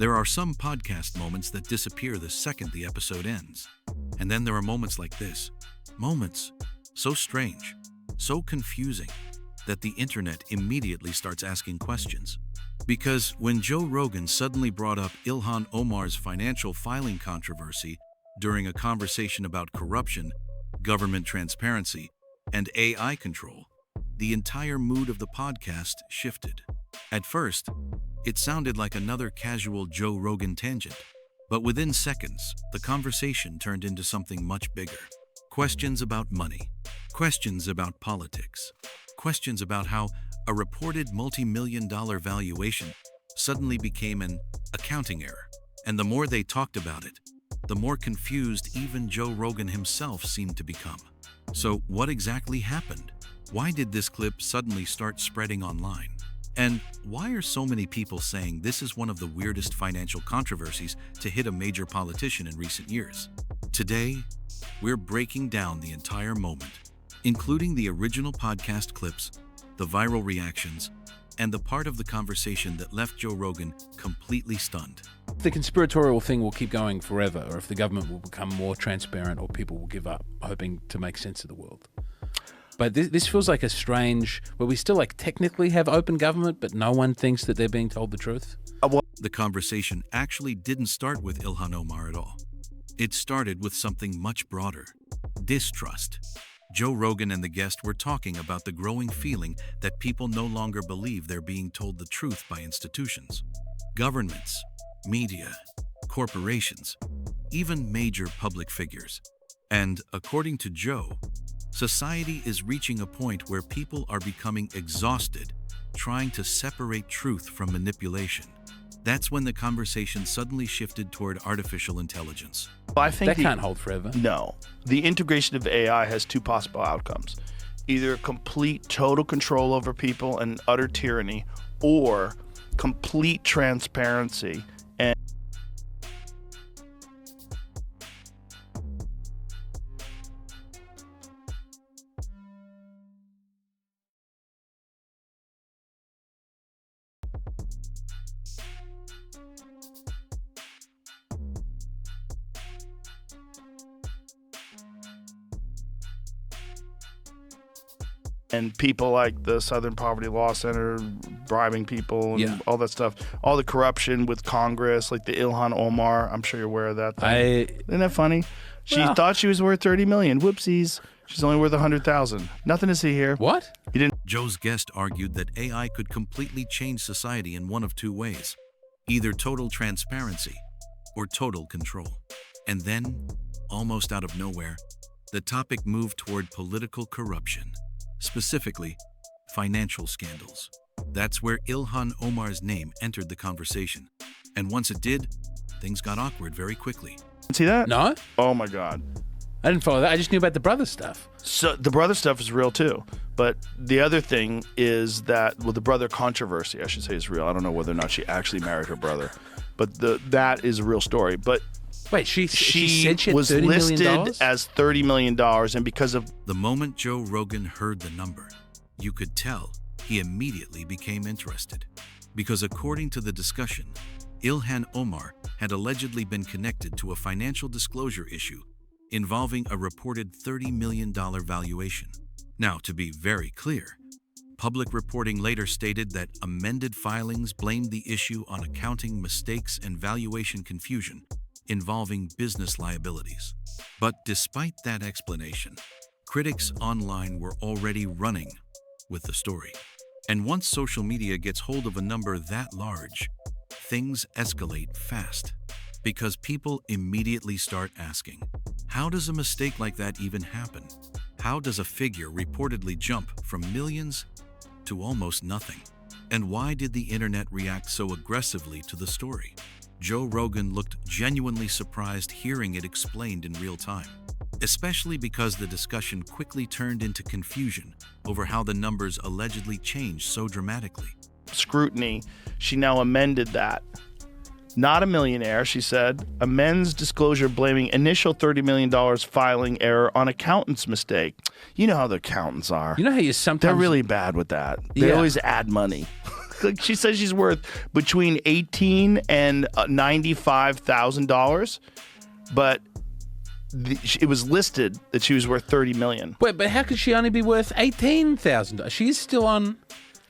There are some podcast moments that disappear the second the episode ends. And then there are moments like this. Moments so strange, so confusing, that the internet immediately starts asking questions. Because when Joe Rogan suddenly brought up Ilhan Omar's financial filing controversy during a conversation about corruption, government transparency, and AI control, the entire mood of the podcast shifted. At first, it sounded like another casual Joe Rogan tangent, but within seconds, the conversation turned into something much bigger. Questions about money, questions about politics, questions about how a reported multi-million-dollar valuation suddenly became an accounting error. And the more they talked about it, the more confused even Joe Rogan himself seemed to become. So what exactly happened? Why did this clip suddenly start spreading online? And why are so many people saying this is one of the weirdest financial controversies to hit a major politician in recent years? Today, we're breaking down the entire moment, including the original podcast clips, the viral reactions, and the part of the conversation that left Joe Rogan completely stunned. The conspiratorial thing will keep going forever, or if the government will become more transparent, or people will give up, hoping to make sense of the world. But this feels like a strange, where we still technically have open government, but no one thinks that they're being told the truth. The conversation actually didn't start with Ilhan Omar at all. It started with something much broader: distrust. Joe Rogan and the guest were talking about the growing feeling that people no longer believe they're being told the truth by institutions, governments, media, corporations, even major public figures. And according to Joe, society is reaching a point where people are becoming exhausted trying to separate truth from manipulation. That's when the conversation suddenly shifted toward artificial intelligence. I think that can't hold forever. No. The integration of AI has two possible outcomes. Either complete total control over people and utter tyranny, or complete transparency and people like the Southern Poverty Law Center bribing people and all that stuff. All the corruption with Congress, like the Ilhan Omar. I'm sure you're aware of that thing. Isn't that funny? She thought she was worth $30 million. Whoopsies. She's only worth $100,000. Nothing to see here. What? Joe's guest argued that AI could completely change society in one of two ways: either total transparency or total control. And then, almost out of nowhere, the topic moved toward political corruption. Specifically, financial scandals. That's where Ilhan Omar's name entered the conversation. And once it did, things got awkward very quickly. See that? No? Oh my God. I didn't follow that. I just knew about the brother stuff. So the brother stuff is real too. But the other thing is that, well, the brother controversy, I should say, is real. I don't know whether or not she actually married her brother. But that is a real story. But wait, she said she had was $30 listed million? as $30 million, and because of the moment Joe Rogan heard the number, you could tell he immediately became interested. Because according to the discussion, Ilhan Omar had allegedly been connected to a financial disclosure issue involving a reported $30 million valuation. Now, to be very clear, public reporting later stated that amended filings blamed the issue on accounting mistakes and valuation confusion involving business liabilities. But despite that explanation, critics online were already running with the story. And once social media gets hold of a number that large, things escalate fast. Because people immediately start asking, how does a mistake like that even happen? How does a figure reportedly jump from millions to almost nothing? And why did the internet react so aggressively to the story? Joe Rogan looked genuinely surprised hearing it explained in real time, especially because the discussion quickly turned into confusion over how the numbers allegedly changed so dramatically. Scrutiny, she now amended that. Not a millionaire, she said, amends disclosure blaming initial $30 million filing error on accountant's mistake. You know how the accountants are. You know how you sometimes... They're really bad with that. They always add money. Like she says she's worth between $18,000 and $95,000, but it was listed that she was worth $30 million. Wait, but how could she only be worth $18,000? She's still on.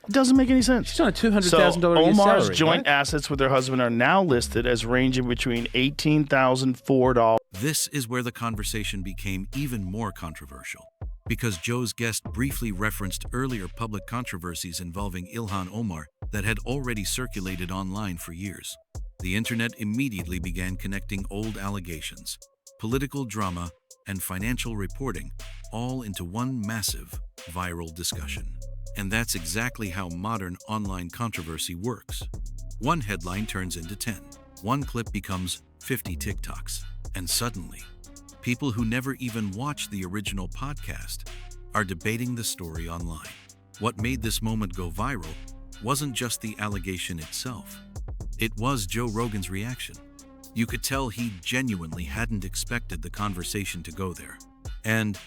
It doesn't make any sense. She's on a $200,000 So a year Omar's salary, joint right? assets with her husband are now listed as ranging between $18,004. This is where the conversation became even more controversial, because Joe's guest briefly referenced earlier public controversies involving Ilhan Omar that had already circulated online for years. The internet immediately began connecting old allegations, political drama, and financial reporting all into one massive, viral discussion. And that's exactly how modern online controversy works. One headline turns into 10. One clip becomes 50 TikToks. And suddenly, people who never even watched the original podcast are debating the story online. What made this moment go viral wasn't just the allegation itself. It was Joe Rogan's reaction. You could tell he genuinely hadn't expected the conversation to go there. And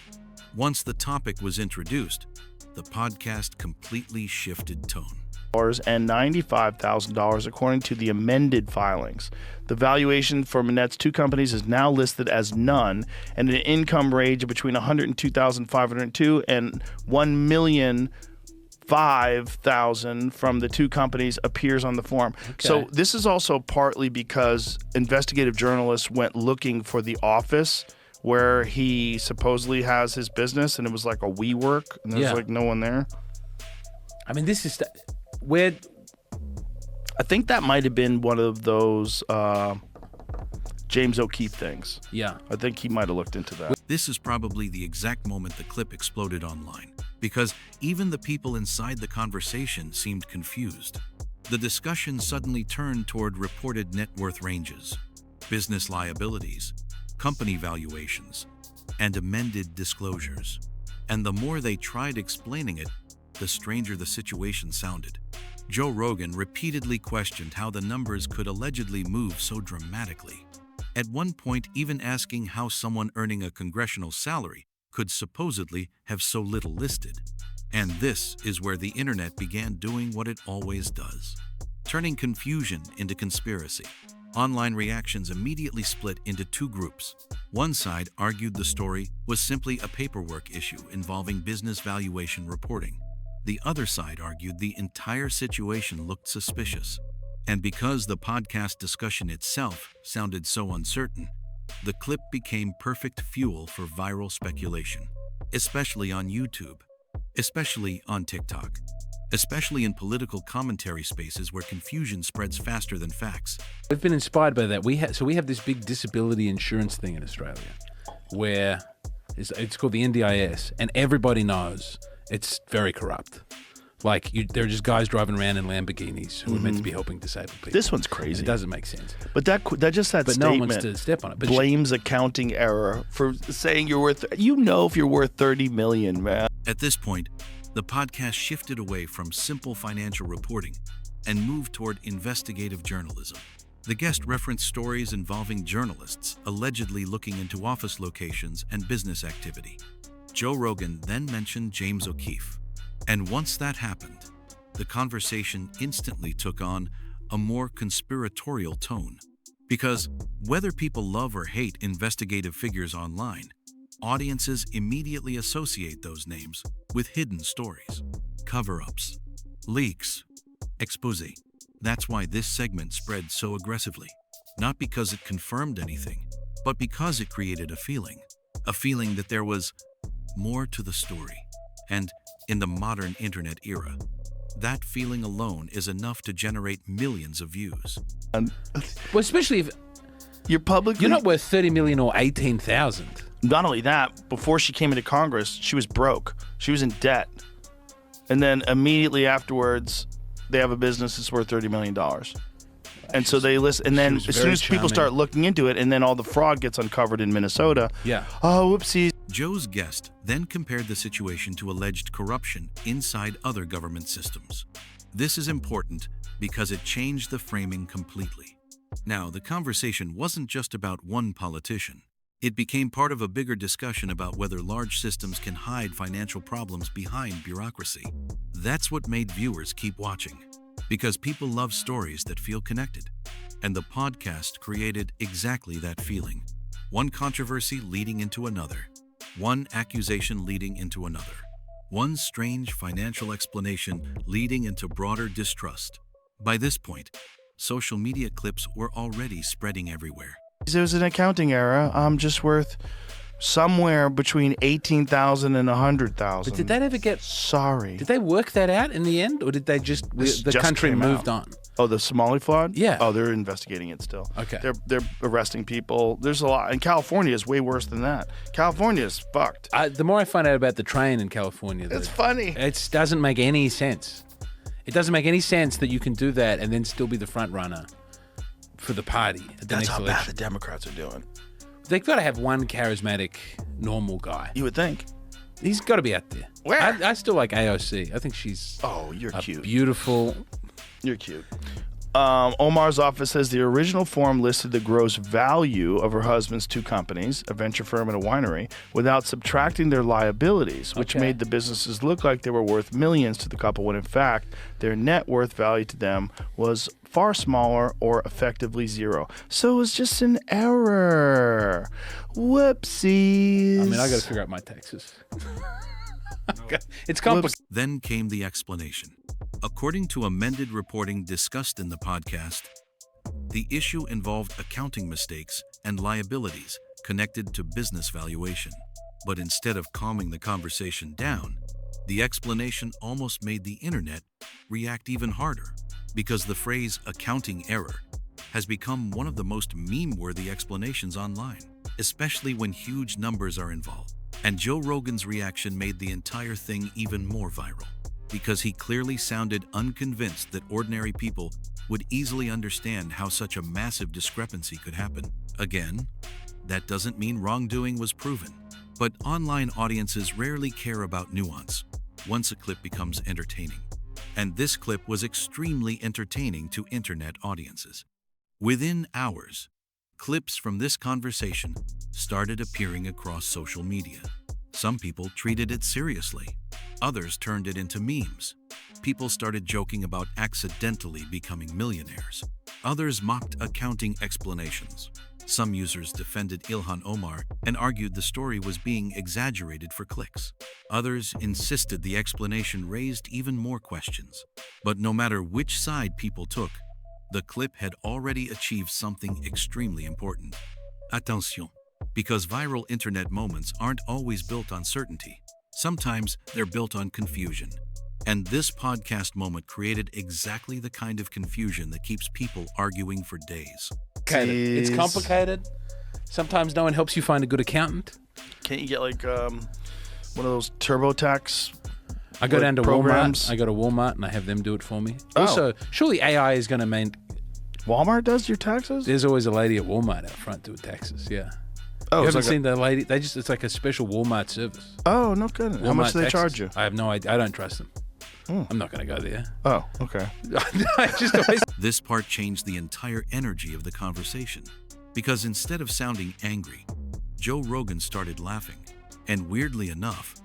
once the topic was introduced, the podcast completely shifted tone. And $95,000 according to the amended filings. The valuation for Manette's two companies is now listed as none, and an income range between $102,502 and $1,005,000 from the two companies appears on the form. Okay. So this is also partly because investigative journalists went looking for the office where he supposedly has his business, and it was like a WeWork, and there's like no one there. I mean, this is where. I think that might have been one of those James O'Keefe things. Yeah. I think he might have looked into that. This is probably the exact moment the clip exploded online, because even the people inside the conversation seemed confused. The discussion suddenly turned toward reported net worth ranges, business liabilities, company valuations, and amended disclosures. And the more they tried explaining it, the stranger the situation sounded. Joe Rogan repeatedly questioned how the numbers could allegedly move so dramatically. At one point, even asking how someone earning a congressional salary could supposedly have so little listed. And this is where the internet began doing what it always does, turning confusion into conspiracy. Online reactions immediately split into two groups. One side argued the story was simply a paperwork issue involving business valuation reporting. The other side argued the entire situation looked suspicious. And because the podcast discussion itself sounded so uncertain, the clip became perfect fuel for viral speculation, especially on YouTube, especially on TikTok, especially in political commentary spaces where confusion spreads faster than facts. We've been inspired by that. We have this big disability insurance thing in Australia, where it's called the NDIS, and everybody knows it's very corrupt. Like, there are just guys driving around in Lamborghinis who are meant to be helping disabled people. This one's crazy. It doesn't make sense. But that But no one wants to step on it. But blames accounting error for saying you're worth. You know if you're worth $30 million, man. At this point, the podcast shifted away from simple financial reporting and moved toward investigative journalism. The guest referenced stories involving journalists allegedly looking into office locations and business activity. Joe Rogan then mentioned James O'Keefe. And once that happened, the conversation instantly took on a more conspiratorial tone. Because whether people love or hate investigative figures online, audiences immediately associate those names with hidden stories, cover-ups, leaks, expose. That's why this segment spread so aggressively. Not because it confirmed anything, but because it created a feeling that there was more to the story. And in the modern internet era, that feeling alone is enough to generate millions of views. Well, especially if you're not worth 30 million or 18,000. Not only that, before she came into Congress, she was broke. She was in debt. And then immediately afterwards, they have a business that's worth $30 million. And so they list, and then as soon as people start looking into it, and then all the fraud gets uncovered in Minnesota. Yeah. Oh, whoopsies. Joe's guest then compared the situation to alleged corruption inside other government systems. This is important because it changed the framing completely. Now, the conversation wasn't just about one politician. It became part of a bigger discussion about whether large systems can hide financial problems behind bureaucracy. That's what made viewers keep watching. because people love stories that feel connected. And the podcast created exactly that feeling. One controversy leading into another. One accusation leading into another. One strange financial explanation leading into broader distrust. By this point, social media clips were already spreading everywhere. There's an accounting error. I'm just worth somewhere between 18,000 and 100,000. But did that ever get... Sorry. Did they work that out in the end, or did they just... the country moved on? Oh, the Somali flood? Yeah. Oh, they're investigating it still. Okay. They're arresting people. There's a lot. And California is way worse than that. California is fucked. The more I find out about the train in California... It's funny. It doesn't make any sense. It doesn't make any sense that you can do that and then still be the front runner for the party at the That's next how election. bad the Democrats are doing. They've got to have one charismatic, normal guy. You would think. He's got to be out there. Where? I still like AOC. I think she's you're cute. Beautiful. You're cute. Omar's office says the original form listed the gross value of her husband's two companies, a venture firm and a winery, without subtracting their liabilities, which made the businesses look like they were worth millions to the couple when in fact their net worth value to them was far smaller or effectively zero. So it was just an error. Whoopsies. I mean, I got to figure out my taxes. It's complicated. Then came the explanation. According to amended reporting discussed in the podcast, the issue involved accounting mistakes and liabilities connected to business valuation. But instead of calming the conversation down, the explanation almost made the internet react even harder, because the phrase accounting error has become one of the most meme-worthy explanations online, especially when huge numbers are involved. And Joe Rogan's reaction made the entire thing even more viral, because he clearly sounded unconvinced that ordinary people would easily understand how such a massive discrepancy could happen. Again, that doesn't mean wrongdoing was proven, but online audiences rarely care about nuance once a clip becomes entertaining. And this clip was extremely entertaining to internet audiences. Within hours, clips from this conversation started appearing across social media. Some people treated it seriously. Others turned it into memes. People started joking about accidentally becoming millionaires. Others mocked accounting explanations. Some users defended Ilhan Omar and argued the story was being exaggerated for clicks. Others insisted the explanation raised even more questions. But no matter which side people took, the clip had already achieved something extremely important. Attention, because viral internet moments aren't always built on certainty. Sometimes they're built on confusion. And this podcast moment created exactly the kind of confusion that keeps people arguing for days. It's complicated. Sometimes no one helps you find a good accountant. Can't you get like one of those TurboTax? I go down to programs? Walmart. I go to Walmart and I have them do it for me. Oh. Also, surely AI is going to mean... Walmart does your taxes? There's always a lady at Walmart out front doing taxes, yeah. Oh, you haven't seen the lady? It's like a special Walmart service. Oh, no kidding. How much do they charge you? I have no idea. I don't trust them. I'm not going to go there. Oh, okay. This part changed the entire energy of the conversation, because instead of sounding angry, Joe Rogan started laughing. And weirdly enough,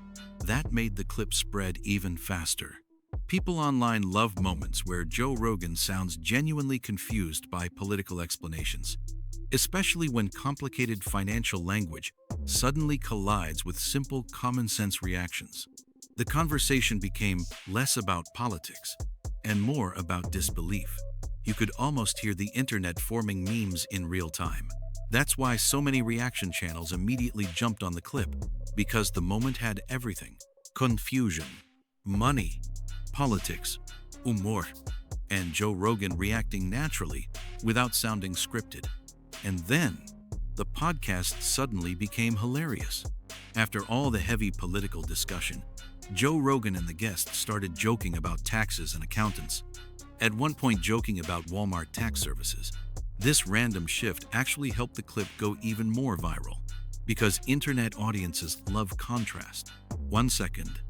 that made the clip spread even faster. People online love moments where Joe Rogan sounds genuinely confused by political explanations, especially when complicated financial language suddenly collides with simple common sense reactions. The conversation became less about politics and more about disbelief. You could almost hear the internet forming memes in real time. That's why so many reaction channels immediately jumped on the clip, because the moment had everything: confusion, money, politics, humor, and Joe Rogan reacting naturally without sounding scripted. And then, the podcast suddenly became hilarious. After all the heavy political discussion, Joe Rogan and the guests started joking about taxes and accountants, at one point joking about Walmart tax services. This random shift actually helped the clip go even more viral, because internet audiences love contrast. 1 second,